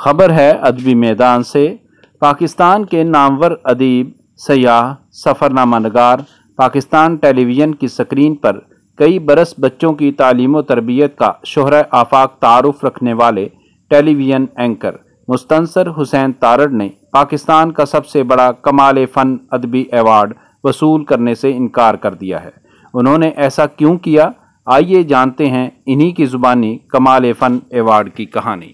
خبر ہے ادبی میدان سے۔ پاکستان کے نامور ادیب، سیاح، سفرنامہ نگار، پاکستان ٹیلی ویژن کی سکرین پر کئی برس بچوں کی تعلیم و تربیت کا شہرہ آفاق تعارف رکھنے والے ٹیلی ویژن اینکر مستنصر حسین تارڑ نے پاکستان کا سب سے بڑا کمال فن ادبی ایوارڈ وصول کرنے سے انکار کر دیا ہے۔ انہوں نے ایسا کیوں کیا؟ آئیے جانتے ہیں انہی کی زبانی کمال فن ایوارڈ کی کہانی۔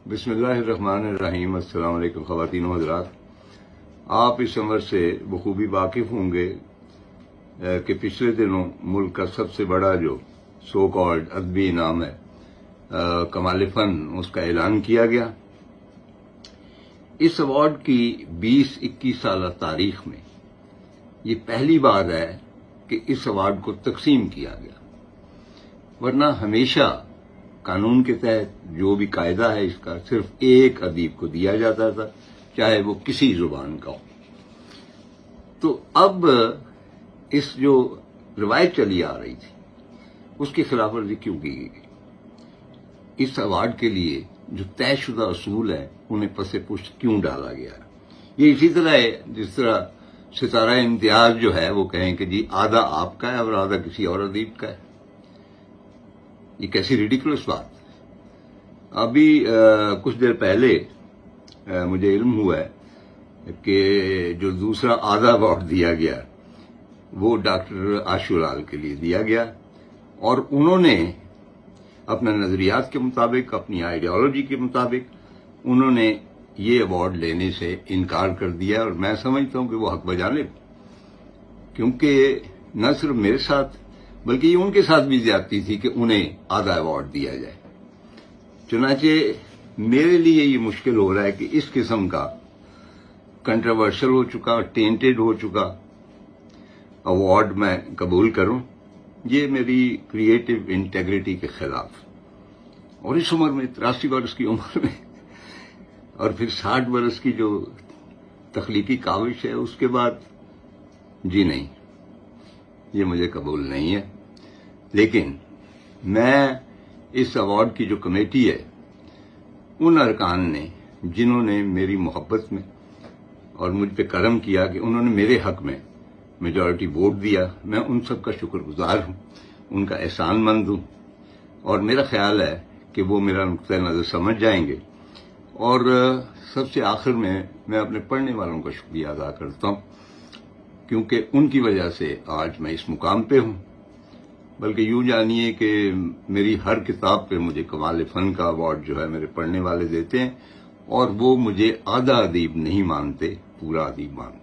بسم اللہ الرحمن الرحیم۔ السلام علیکم خواتین و حضرات۔ آپ اس عمر سے بخوبی واقف ہوں گے کہ پچھلے دنوں ملک کا سب سے بڑا جو سو کالڈ ادبی انعام ہے کمال فن، اس کا اعلان کیا گیا۔ اس ایوارڈ کی 20-21 سالہ تاریخ میں یہ پہلی بار ہے کہ اس ایوارڈ کو تقسیم کیا گیا، ورنہ ہمیشہ قانون کے تحت جو بھی قاعدہ ہے اس کا صرف ایک ادیب کو دیا جاتا تھا، چاہے وہ کسی زبان کا ہو۔ تو اب اس جو روایت چلی آ رہی تھی اس کی خلاف ورزی کیوں کی گئی؟ اس ایوارڈ کے لیے جو طے شدہ اصول ہیں انہیں پس پشت کیوں ڈالا گیا؟ یہ اسی طرح ہے جس طرح ستارہ امتیاز جو ہے وہ کہیں کہ جی آدھا آپ کا ہے اور آدھا کسی اور ادیب کا ہے۔ یہ کیسی ریڈیکولس بات۔ ابھی کچھ دیر پہلے مجھے علم ہوا ہے کہ جو دوسرا آدھا ایوارڈ دیا گیا وہ ڈاکٹر آشو لال کے لیے دیا گیا، اور انہوں نے اپنے نظریات کے مطابق، اپنی آئیڈیالوجی کے مطابق انہوں نے یہ ایوارڈ لینے سے انکار کر دیا، اور میں سمجھتا ہوں کہ وہ حق بجانب، کیونکہ نہ صرف میرے ساتھ بلکہ یہ ان کے ساتھ بھی زیادتی تھی کہ انہیں آدھا ایوارڈ دیا جائے۔ چنانچہ میرے لیے یہ مشکل ہو رہا ہے کہ اس قسم کا کنٹروورشل ہو چکا، ٹینٹڈ ہو چکا ایوارڈ میں قبول کروں۔ یہ میری کریٹو انٹیگریٹی کے خلاف، اور اس عمر میں 83 برس کی عمر میں اور پھر 60 برس کی جو تخلیقی کاوش ہے اس کے بعد جی نہیں، یہ مجھے قبول نہیں ہے۔ لیکن میں اس ایوارڈ کی جو کمیٹی ہے ان ارکان نے جنہوں نے میری محبت میں اور مجھ پہ کرم کیا کہ انہوں نے میرے حق میں میجورٹی ووٹ دیا، میں ان سب کا شکر گزار ہوں، ان کا احسان مند ہوں، اور میرا خیال ہے کہ وہ میرا نقطۂ نظر سمجھ جائیں گے۔ اور سب سے آخر میں اپنے پڑھنے والوں کا شکریہ ادا کرتا ہوں، کیونکہ ان کی وجہ سے آج میں اس مقام پہ ہوں۔ بلکہ یوں جانیے کہ میری ہر کتاب پہ مجھے کمال فن کا ایوارڈ جو ہے میرے پڑھنے والے دیتے ہیں، اور وہ مجھے آدھا ادیب نہیں مانتے، پورا ادیب مانتے ہیں۔